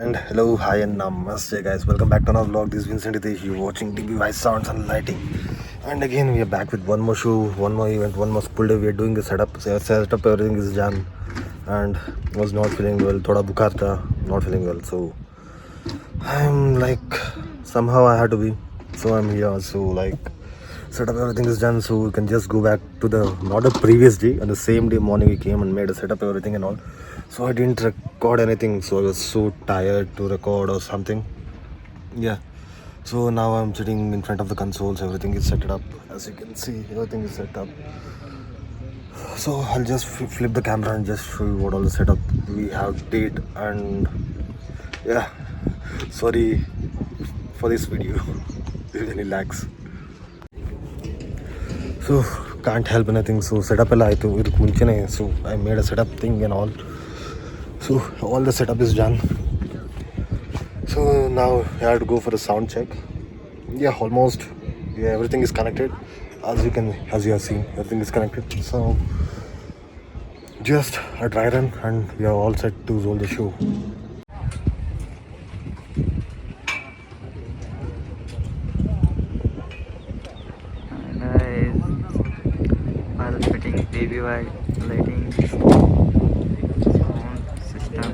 And hello, hi and namaste guys. Welcome back to another vlog. This is Vincent Hitesh. You're watching DB Vice Sounds and Lighting. And again we are back with one more show, one more event, one more school day. We are doing the setup. Everything is done. And was not feeling well. Thoda bukhar tha, not feeling well. So I'm like somehow I had to be. So I'm here. So like setup everything is done. So we can just go back to the not the previous day. On the same day morning we came and made a setup everything and all. So I didn't record anything, so I was so tired to record or something. Yeah. So now I'm sitting in front of the consoles, everything is set up. As you can see, everything is set up. So I'll just flip the camera and just show you what all the setup we have did. And yeah, sorry for this video if there is any lags. So can't help anything. So setup ಎಲ್ಲ ಆಯಿತು ಇದಕ್ಕೆ ಮುಂಚೆನೇ. So I made a setup thing and all. So all the setup is done. So now I have to go for a sound check. Yeah, almost. Yeah, everything is connected. As you have seen, everything is connected. So just a dry run and we are all set to roll the show. Guys, while fitting baby white lighting sound system.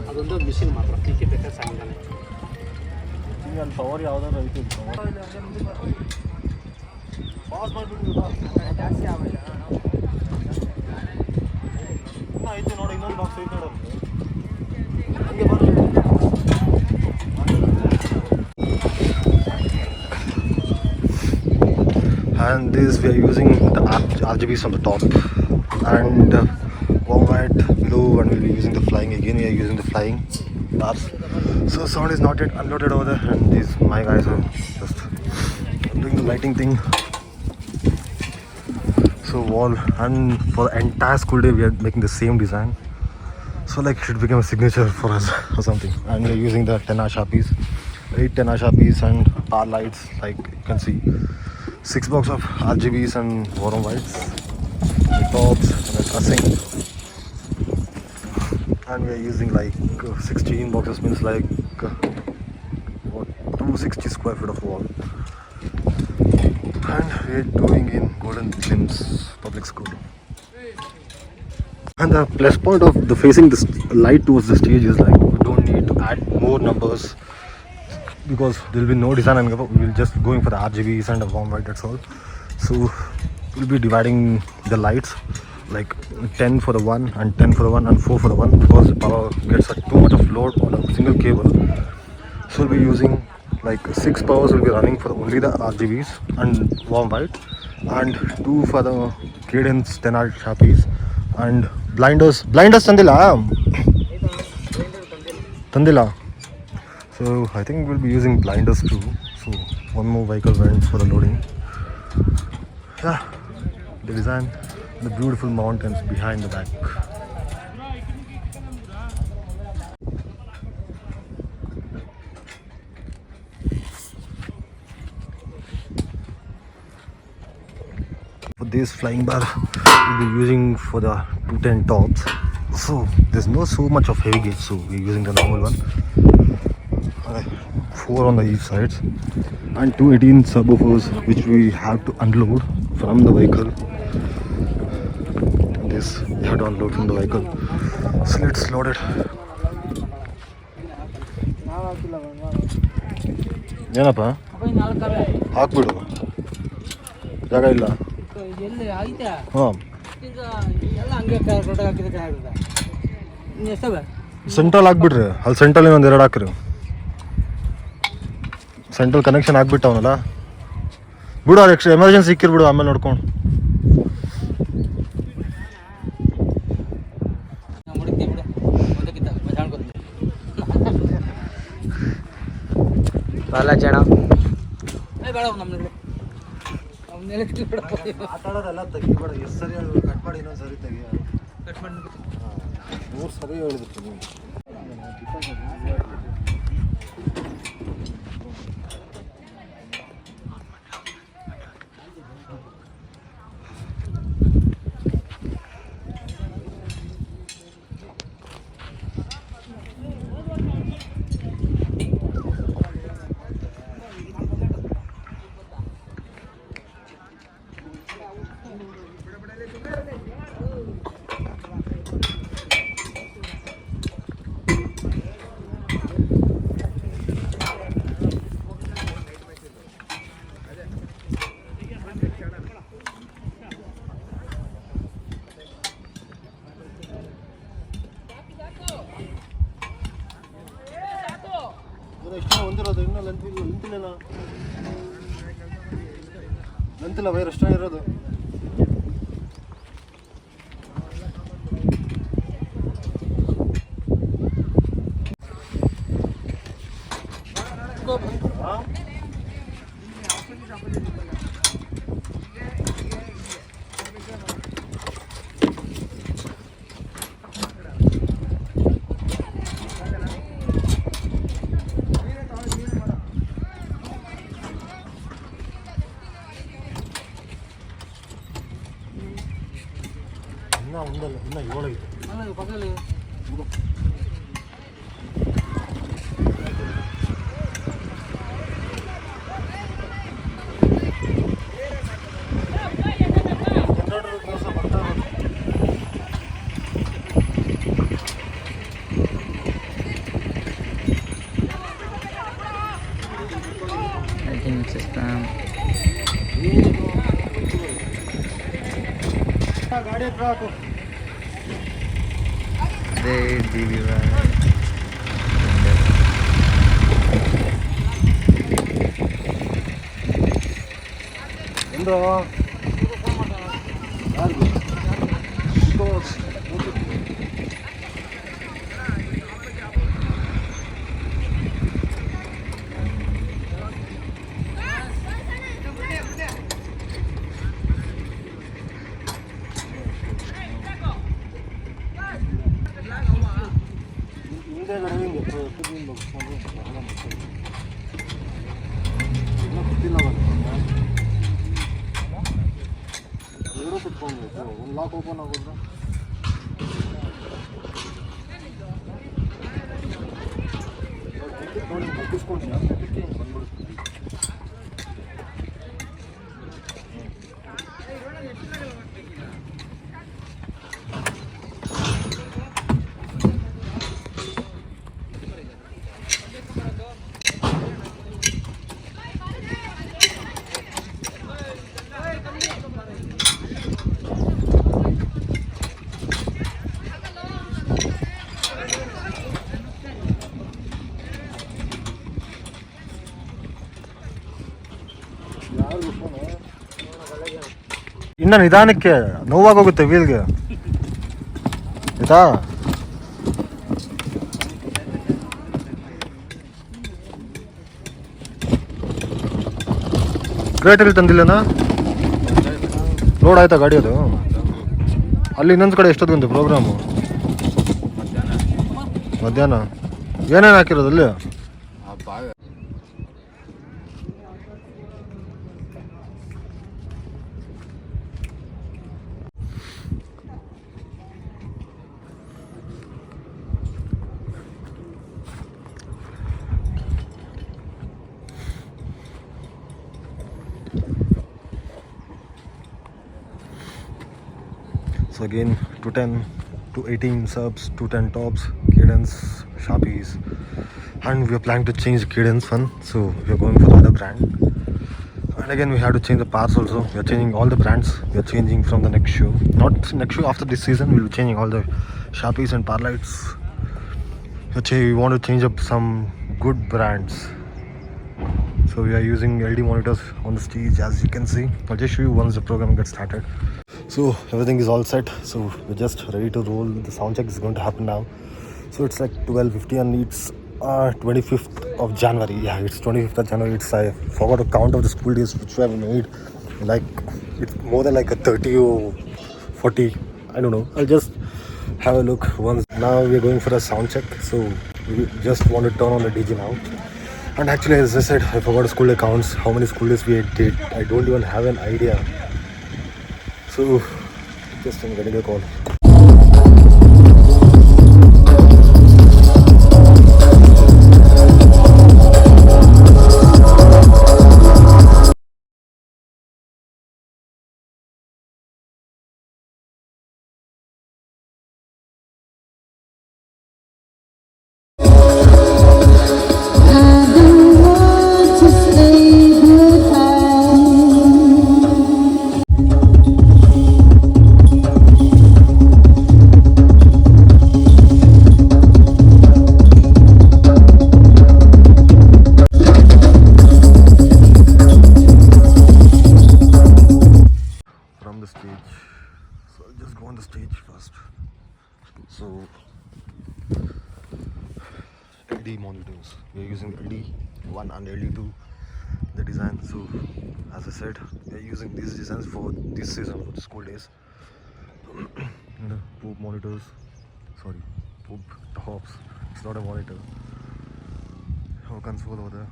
ಅದೊಂದು machine ಮಾತ್ರ PK ಬೇಕಾದ್ರೆ ಸಾಯಂಕಾಲ ಅಲ್ಲಿ power ಯಾವ್ದಾದ್ರು ಐತಿ pass ಮಾಡಿಬಿಟ್ಟು ಜಾಸ್ತಿ ಆಗಲ್ಲ ಐತಿ ನೋಡಿ ಇನ್ನೊಂದು ಬಾಕ್ಸ್ ಐತಿ ನೋಡೋದು ಹಂಗೆ ಬರ್ರಿ. And this we are using the RGBs on the top and warm white below, and we'll be using the flying again. We are using the flying bars. So sound is not yet unloaded over there, and these my guys are just doing the lighting thing. So wall, and for the entire school day we are making the same design. So like it should become a signature for us or something. And we are using the 10 Sharpies, 8 10 Sharpies and our lights, like you can see. 6 box of RGBs and warm whites, the tops and the trussing. And we are using like 16 boxes, means like what, 260 square feet of wall. And we are doing in Golden Glimpse Public School. And the plus point of the facing this light towards the stage is like we don't need to add more numbers, because there will be no design, and we will just going for the RGBs and the warm white, that's all. So we'll be dividing the lights like 10 for the one and 10 for the one and 4 for the one, because the power gets too much of load on a single cable. So we'll be using like 6 powers will be running for only the RGBs and warm white, and 2 for the Cadence 10 Sharpies and blinders Tandila. So I think we'll be using blinders too. So one more vehicle went for the loading. Yeah, the design, the beautiful mountains behind the back. For this flying bar we'll be using for the 210 tops. So there's no so much of heavy gauge, so we're using the normal one. 4 on the each sides and 218 subwoofers which we have to unload from the vehicle. This we have to unload from the vehicle. So let's load it. ಏನಪ್ಪ ಹಾಕ್ಬಿಡು, ಜಾಗ ಇಲ್ಲ. ಹಾಂ central ಹಾಕ್ಬಿಡ್ರಿ, ಅಲ್ಲಿ central ಇನ್ನೊಂದು 2 ಹಾಕ್ರಿ. Central connection ಆಗ್ಬಿಟ್ಟವನಲ್ಲ, ಬಿಡು ಅದು extra emergency ಸಿಕ್ಕಿರ್ಬಿಡು ಆಮೇಲೆ ನೋಡ್ಕೊಂಡು. ಬಾಲಾಜಿ ಅಣ್ಣ ಆಟಾಡೋದೆಲ್ಲ ತೆಗಿಬೇಡ. ಎಷ್ಟು ಸರಿ ಹೇಳಿ ಕಟ್ ಮಾಡಿ ಇನ್ನೊಂದು ಸರಿ ತೆಗಿ. ಕಟ್ ಮಾಡಿ 3 ಸರಿ ಹೇಳಿದ್ರು ನೀವು. ಎಷ್ಟು ಹೊಂದಿರೋದು ಇನ್ನೂ ಲೆಂತಿಲ್ಲ ವೈರ್ ಎಷ್ಟೇ ಇರೋದು. ಇನ್ನೂ ಒಂದಲ್ಲ, ಇನ್ನೂ 7 ಐತೆ. ಸಿಸ್ಟಮ್ ಗಾಡಿ ಹತ್ರ ಹಾಕು. ಅದೇ DBY ಒಂದು ಒಂದು ಲಾಕ್ ಓಪನ್ ಆಗೋದು. ಇನ್ನು ನಿಧಾನಕ್ಕೆ ನೋವಾಗೋಗುತ್ತೆ ವೀಲ್ಗೆ ಆಯ್ತಾ. ಕ್ರೇಟಲ್ಲಿ ತಂದಿಲ್ಲನಾ? ಲೋಡ್ ಆಯ್ತಾ ಗಾಡಿ ಅದು? ಅಲ್ಲಿ ಇನ್ನೊಂದು ಕಡೆ ಎಷ್ಟೊತ್ತಿಗೆ ಪ್ರೋಗ್ರಾಮು? ಮಧ್ಯಾಹ್ನ. ಏನೇನು ಹಾಕಿರೋದು ಅಲ್ಲಿ? So again 210 to 18 subs, 210 tops, cadence, sharpies, and we are planning to change the cadence one, so we are going for the other brand. And again we have to change the parts also. We are changing all the brands. We are changing from the next show, not next show, after this season we will be changing all the sharpies and par lights. We want to change up some good brands. So we are using LED monitors on the stage, as you can see. I'll just show you once the program gets started. So everything is all set. So we're just ready to roll. The sound check is going to happen now. So it's like 12:50 and it's 25th of January. Yeah, it's 25th of January. I forgot to count of the school days which we have made. Like it's more than like a 30 or 40. I don't know. I'll just have a look once. Now we're going for a sound check. So we just want to turn on the DJ now. And actually, as I said, I forgot school day counts. How many school days we did? I don't even have an idea. So just I'm getting a call. From the stage, so I'll just go on the stage first. So LED monitors, we're using LED1 and LED2 the design. So as I said, we're using these designs for this season, for the school days. And poop monitors, sorry, poop tops, it's not a monitor. Our console over there,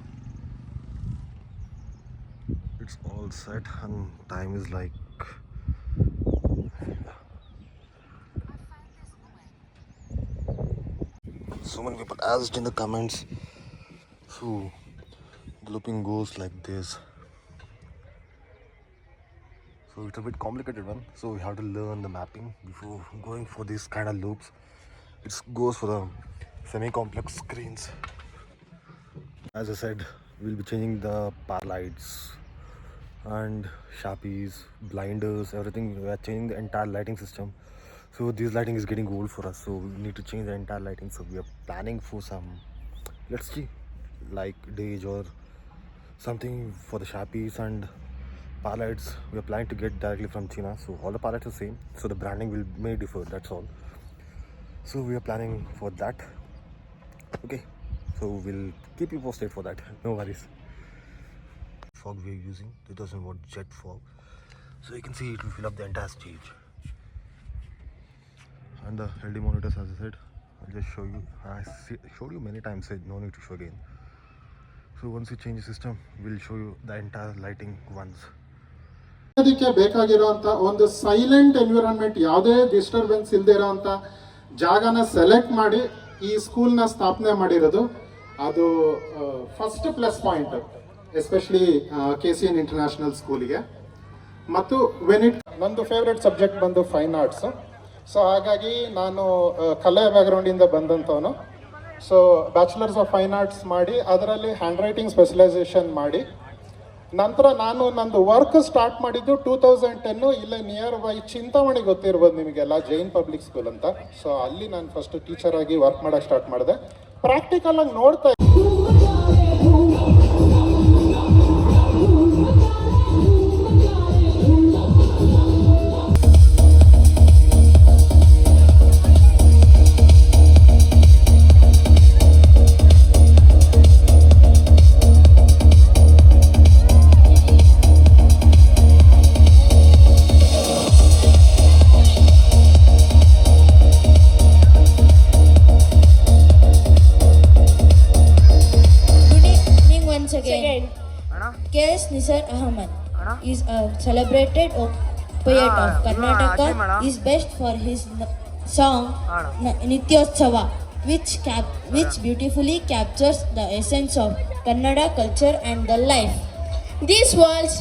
it's all set and time is like so many people asked in the comments. So the looping goes like this. So it's a bit complicated one. So we have to learn the mapping before going for these kind of loops. It goes for the semi-complex screens. As I said, we'll be changing the power lights and sharpies, blinders, everything. We are changing the entire lighting system. So this lighting is getting old for us, so we need to change the entire lighting. So we are planning for some, let's see, like Dage or something for the sharpies and power lights. We are planning to get directly from China. So all the power lights are same, so the branding may differ, that's all. So we are planning for that. Okay, so we'll keep you posted for that, no worries. Fog we are using 2000 watt jet fog, so you can see it will fill up the entire stage. And the LED monitors, as I said, I'll just show you. Showed you many times, so no need to show again. So once you change the system, we'll show you the entire lighting once. ಅದಕ್ಕೆ ಬೇಕಾಗಿರುವಂತ ಒಂದು silent environment, ಯಾವುದೇ disturbance ಇಲ್ಲದೆ ಇರೋಂಥ ಜಾಗನ select ಮಾಡಿ ಈ ಸ್ಕೂಲ್ನ ಸ್ಥಾಪನೆ ಮಾಡಿರೋದು. ಅದು first plus point especially KCN international ಸ್ಕೂಲಿಗೆ. ಮತ್ತು ನಂದು ಫೇವ್ರೆಟ್ ಸಬ್ಜೆಕ್ಟ್ ಬಂದು ಫೈನ್ ಆರ್ಟ್ಸ್. ಸೊ ಹಾಗಾಗಿ ನಾನು ಕಲೆ ಬ್ಯಾಕ್ಗ್ರೌಂಡಿಂದ ಬಂದಂಥವನು. So bachelors of fine arts ಮಾಡಿ ಅದರಲ್ಲಿ ಹ್ಯಾಂಡ್ ರೈಟಿಂಗ್ ಸ್ಪೆಷಲೈಸೇಷನ್ ಮಾಡಿ ನಂತರ ನಾನು ನಂದು ವರ್ಕ್ ಸ್ಟಾರ್ಟ್ ಮಾಡಿದ್ದು 2010 ಇಲ್ಲೇ ನಿಯರ್ ಬೈ ಚಿಂತಾಮಣಿ, ಗೊತ್ತಿರ್ಬೋದು ನಿಮಗೆಲ್ಲ, ಜೈನ್ ಪಬ್ಲಿಕ್ ಸ್ಕೂಲ್ ಅಂತ. ಸೊ ಅಲ್ಲಿ ನಾನು ಫಸ್ಟ್ ಟೀಚರ್ ಆಗಿ ವರ್ಕ್ ಮಾಡೋಕ್ಕೆ ಸ್ಟಾರ್ಟ್ ಮಾಡಿದೆ. ಪ್ರಾಕ್ಟಿಕಲ್ ಆಗಿ ನೋಡ್ತಾ K.S. Nisar Ahmed is a celebrated poet of Karnataka. Is best for his song Nityotsava, which beautifully captures the essence of Kannada culture and the life. This was